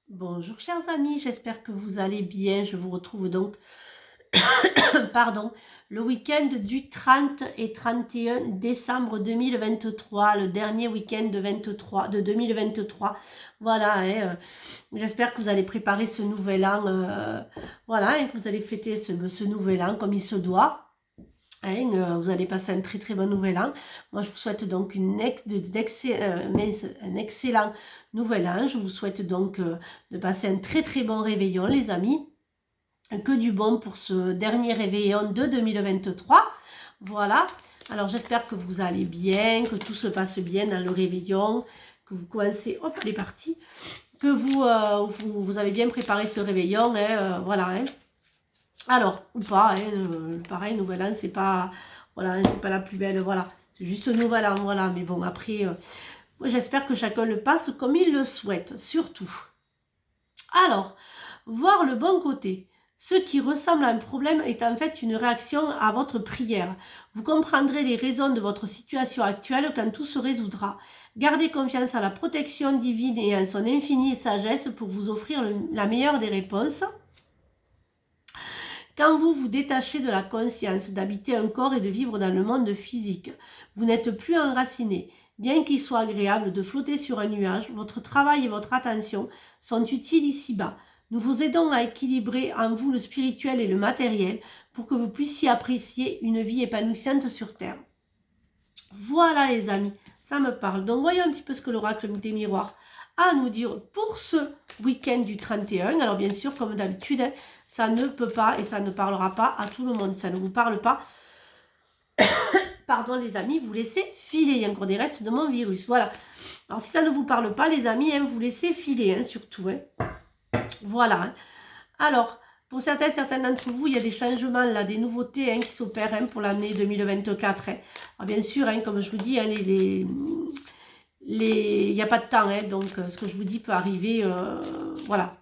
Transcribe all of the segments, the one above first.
Bonjour chers amis, j'espère que vous allez bien. Je vous retrouve donc, pardon, le week-end du 30 et 31 décembre 2023, le dernier week-end de 2023. Voilà, hein, j'espère que vous allez préparer ce nouvel an, voilà, et que vous allez fêter ce nouvel an comme il se doit. Hein, vous allez passer un très très bon nouvel an. Moi, je vous souhaite donc un excellent nouvel an. Je vous souhaite donc de passer un très très bon réveillon, les amis. Que du bon pour ce dernier réveillon de 2023. Voilà. Alors, j'espère que vous allez bien, que tout se passe bien dans le réveillon, que vous commencez, hop, elle est partie, que vous avez bien préparé ce réveillon, hein, voilà, hein. Alors, ou pas, hein, pareil, nouvel an, c'est pas, voilà, hein, c'est pas la plus belle, voilà. C'est juste nouvel an, voilà. Mais bon, après, moi, j'espère que chacun le passe comme il le souhaite, surtout. Alors, voir le bon côté. Ce qui ressemble à un problème est en fait une réaction à votre prière. Vous comprendrez les raisons de votre situation actuelle quand tout se résoudra. Gardez confiance à la protection divine et à son infinie sagesse pour vous offrir la meilleure des réponses. Quand vous vous détachez de la conscience d'habiter un corps et de vivre dans le monde physique, vous n'êtes plus enraciné. Bien qu'il soit agréable de flotter sur un nuage, votre travail et votre attention sont utiles ici-bas. Nous vous aidons à équilibrer en vous le spirituel et le matériel pour que vous puissiez apprécier une vie épanouissante sur Terre. Voilà les amis, ça me parle. Donc voyons un petit peu ce que l'oracle des miroirs a à nous dire pour ce week-end du 31. Alors bien sûr, comme d'habitude, ça ne peut pas et ça ne parlera pas à tout le monde. Ça ne vous parle pas. Pardon les amis, vous laissez filer. Il y a encore des restes de mon virus. Voilà. Alors si ça ne vous parle pas les amis, hein, vous laissez filer, hein, surtout. Hein. Voilà. Hein. Alors, pour certains d'entre vous, il y a des changements, là, des nouveautés hein, qui s'opèrent hein, pour l'année 2024. Hein. Alors, bien sûr, hein, comme je vous dis, hein, il n'y a pas de temps, hein, donc ce que je vous dis peut arriver, voilà,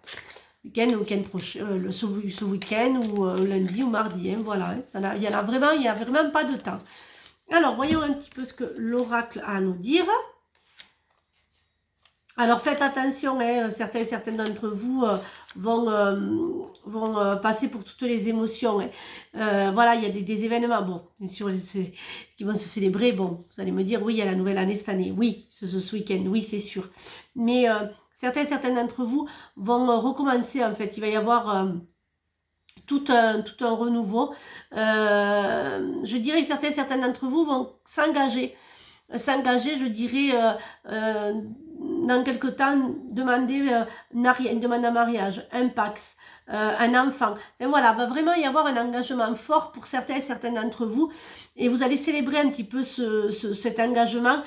week-end prochain, ce week-end ou lundi ou mardi, hein, voilà. Hein, il y a vraiment pas de temps. Alors, voyons un petit peu ce que l'oracle a à nous dire. Alors faites attention, hein, certains d'entre vous vont passer pour toutes les émotions. Hein. Voilà, il y a des événements, bon, bien sûr, qui vont se célébrer. Bon, vous allez me dire, oui, il y a la nouvelle année cette année. Oui, ce week-end, oui, c'est sûr. Mais certains d'entre vous vont recommencer, en fait. Il va y avoir tout un renouveau. Je dirais que certains d'entre vous vont s'engager, je dirais, dans quelque temps, demander une demande en mariage, un pax, un enfant. Et voilà, va vraiment y avoir un engagement fort pour certains d'entre vous. Et vous allez célébrer un petit peu cet engagement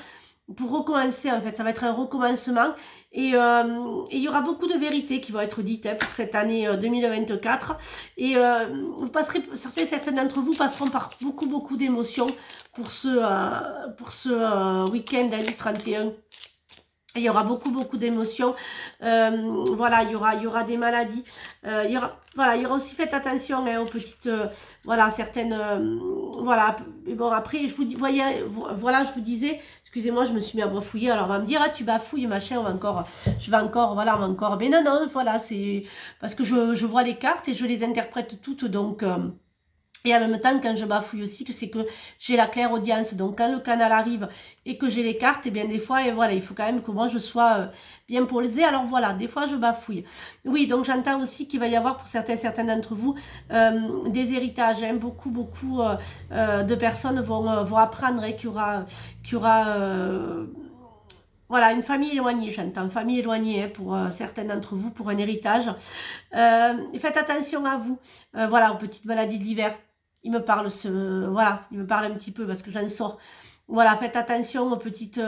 pour recommencer, en fait. Ça va être un recommencement. Et il y aura beaucoup de vérités qui vont être dites hein, pour cette année 2024. Et vous passerez, certains d'entre vous passeront par beaucoup d'émotions pour ce week-end du 31. Il y aura beaucoup d'émotions. Voilà, il y aura des maladies. Il y aura aussi, faites attention hein, aux petites, voilà, certaines, voilà. Mais bon, après, je vous dis, voyez, voilà, je vous disais, excusez-moi, je me suis mis à bafouiller. Alors, on va me dire, ah, tu bafouilles, machin, on va encore, voilà, on va encore. Mais non, voilà, c'est parce que je vois les cartes et je les interprète toutes, donc. Et en même temps, quand je bafouille aussi, que c'est que j'ai la clairaudience. Donc, quand le canal arrive et que j'ai les cartes, et bien des fois, et voilà, il faut quand même que moi, je sois bien posée. Alors voilà, des fois, je bafouille. Oui, donc j'entends aussi qu'il va y avoir pour certains d'entre vous des héritages. Hein, beaucoup de personnes vont apprendre hein, qu'il y aura voilà, une famille éloignée, j'entends, famille éloignée hein, pour certains d'entre vous, pour un héritage. Faites attention à vous, voilà, aux petites maladies de l'hiver. Il me parle voilà, il me parle un petit peu parce que j'en sors. Voilà, faites attention aux petites,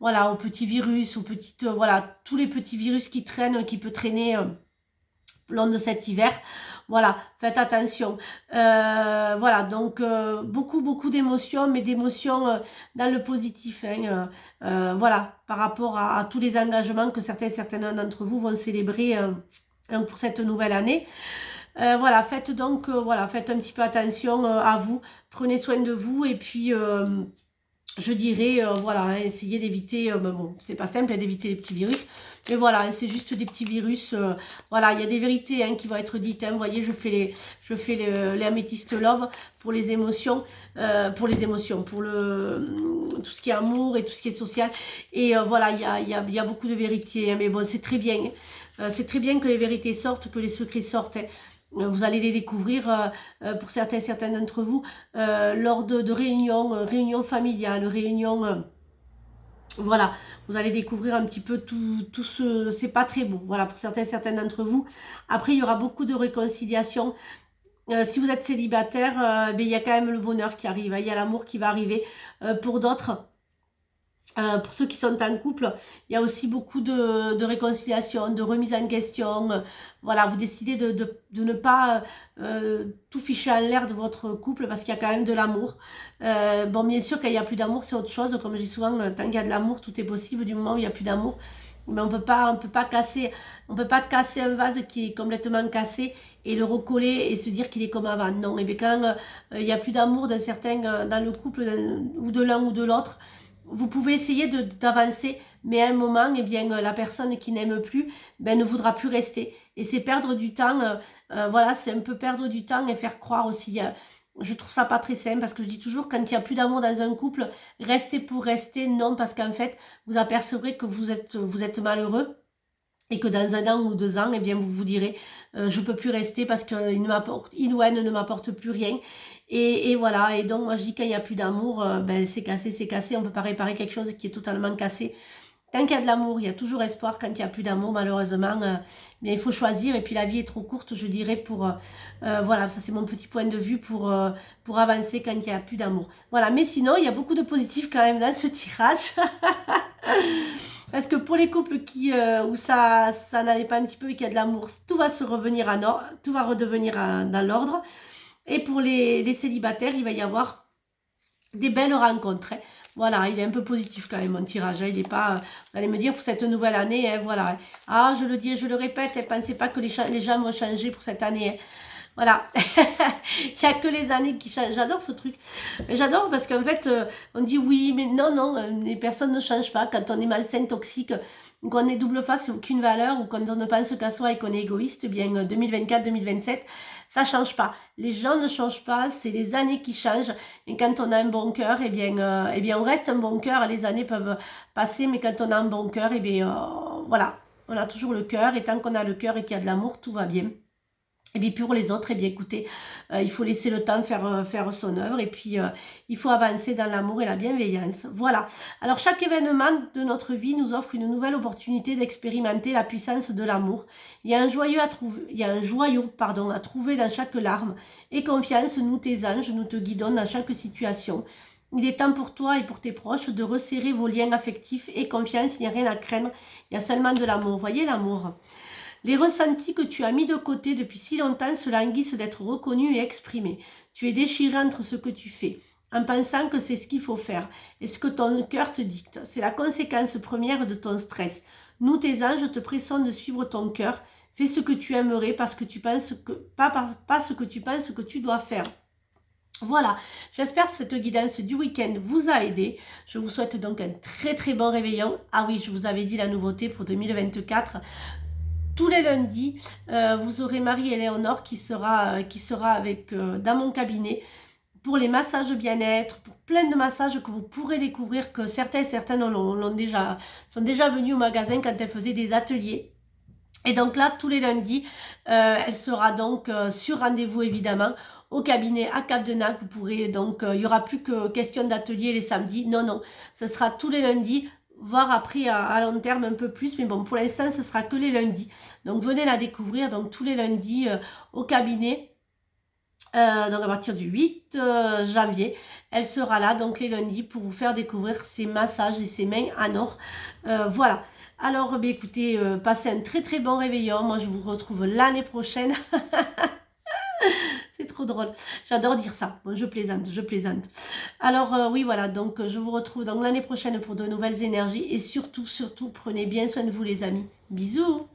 voilà, aux petits virus, aux petites, voilà, tous les petits virus qui traînent, qui peuvent traîner long de cet hiver. Voilà, faites attention. Voilà, donc beaucoup d'émotions, mais d'émotions dans le positif. Hein, voilà, par rapport à tous les engagements que certains d'entre vous vont célébrer pour cette nouvelle année. Voilà, faites donc, voilà, faites un petit peu attention à vous. Prenez soin de vous et puis... je dirais, voilà, hein, essayez d'éviter, ben bon, c'est pas simple hein, d'éviter les petits virus, mais voilà, hein, c'est juste des petits virus, voilà, il y a des vérités hein, qui vont être dites, hein, vous voyez, les améthystes love pour les émotions, pour tout ce qui est amour et tout ce qui est social, et voilà, il y a beaucoup de vérités, hein, mais bon, c'est très bien, hein. C'est très bien que les vérités sortent, que les secrets sortent, hein. Vous allez les découvrir, pour certains d'entre vous, lors de réunions, réunions familiales, réunions, voilà, vous allez découvrir un petit peu tout ce, c'est pas très bon, voilà, pour certains d'entre vous. Après, il y aura beaucoup de réconciliation. Si vous êtes célibataire, ben, il y a quand même le bonheur qui arrive, hein, il y a l'amour qui va arriver. Pour d'autres, pour ceux qui sont en couple, il y a aussi beaucoup de réconciliation, de remise en question. Voilà, vous décidez de ne pas tout ficher en l'air de votre couple parce qu'il y a quand même de l'amour. Bon, bien sûr, quand il n'y a plus d'amour, c'est autre chose. Comme je dis souvent, tant qu'il y a de l'amour, tout est possible. Du moment où il n'y a plus d'amour, mais on peut pas casser un vase qui est complètement cassé et le recoller et se dire qu'il est comme avant. Non, et bien quand il n'y a plus d'amour dans le couple ou de l'un ou de l'autre, vous pouvez essayer d'avancer, mais à un moment, eh bien, la personne qui n'aime plus, ben, ne voudra plus rester. Et c'est perdre du temps, voilà, c'est un peu perdre du temps et faire croire aussi. Je trouve ça pas très simple parce que je dis toujours, quand il n'y a plus d'amour dans un couple, restez pour rester, non, parce qu'en fait, vous apercevrez que vous êtes malheureux. Et que dans 1 an ou 2 ans, eh bien, vous vous direz, je peux plus rester parce qu'il ou elle ne m'apporte plus rien. Et voilà, et donc moi je dis quand il n'y a plus d'amour, ben, c'est cassé, on ne peut pas réparer quelque chose qui est totalement cassé. Tant qu'il y a de l'amour, il y a toujours espoir. Quand il n'y a plus d'amour, malheureusement, bien, il faut choisir. Et puis la vie est trop courte, je dirais, voilà, ça c'est mon petit point de vue pour avancer quand il n'y a plus d'amour. Voilà, mais sinon, il y a beaucoup de positifs quand même dans ce tirage. Parce que pour les couples où ça n'allait pas un petit peu et qu'il y a de l'amour, tout va se revenir tout va redevenir dans l'ordre. Et pour les célibataires, il va y avoir des belles rencontres, hein. Voilà, il est un peu positif quand même mon tirage, hein. Il est pas, vous allez me dire pour cette nouvelle année, hein, voilà. Ah, je le dis et je le répète, ne pensez pas que les gens vont changer pour cette année, hein. Voilà, il n'y a que les années qui changent. J'adore ce truc. J'adore parce qu'en fait, on dit oui, mais non, non, les personnes ne changent pas. Quand on est malsain, toxique, qu'on est double face et aucune valeur, ou quand on ne pense qu'à soi et qu'on est égoïste, eh bien 2024-2027, ça ne change pas. Les gens ne changent pas, c'est les années qui changent. Et quand on a un bon cœur, eh bien on reste un bon cœur. Les années peuvent passer, mais quand on a un bon cœur, eh bien voilà, on a toujours le cœur. Et tant qu'on a le cœur et qu'il y a de l'amour, tout va bien. Et puis pour les autres, eh bien écoutez, il faut laisser le temps faire son œuvre et puis il faut avancer dans l'amour et la bienveillance. Voilà. Alors chaque événement de notre vie nous offre une nouvelle opportunité d'expérimenter la puissance de l'amour. Il y a un joyau à trouver dans chaque larme. Et confiance, nous tes anges, nous te guidons dans chaque situation. Il est temps pour toi et pour tes proches de resserrer vos liens affectifs et confiance, il n'y a rien à craindre, il y a seulement de l'amour. Voyez l'amour. Les ressentis que tu as mis de côté depuis si longtemps se languissent d'être reconnus et exprimés. Tu es déchiré entre ce que tu fais, en pensant que c'est ce qu'il faut faire, et ce que ton cœur te dicte. C'est la conséquence première de ton stress. Nous, tes anges, te pressons de suivre ton cœur. Fais ce que tu aimerais parce que tu penses que, pas ce que tu penses que tu dois faire. Voilà, j'espère que cette guidance du week-end vous a aidé. Je vous souhaite donc un très très bon réveillon. Ah oui, je vous avais dit la nouveauté pour 2024. Tous les lundis, vous aurez Marie-Éléonore qui sera avec dans mon cabinet pour les massages bien-être, pour plein de massages que vous pourrez découvrir, que certains sont déjà venus au magasin quand elle faisait des ateliers. Et donc là, tous les lundis, elle sera donc sur rendez-vous évidemment au cabinet à Cap-de-Nac. Vous pourrez donc, il n'y aura plus que question d'atelier les samedis. Non, non, ce sera tous les lundis, voire après à long terme un peu plus. Mais bon, pour l'instant, ce sera que les lundis. Donc venez la découvrir, donc tous les lundis au cabinet. Donc à partir du 8 janvier, elle sera là, donc les lundis, pour vous faire découvrir ses massages et ses mains en or. Voilà. Alors, écoutez, passez un très très bon réveillon. Moi, je vous retrouve l'année prochaine. C'est trop drôle. J'adore dire ça. Bon, je plaisante, je plaisante. Alors, oui, voilà. Donc, je vous retrouve donc l'année prochaine pour de nouvelles énergies. Et surtout, surtout, prenez bien soin de vous, les amis. Bisous.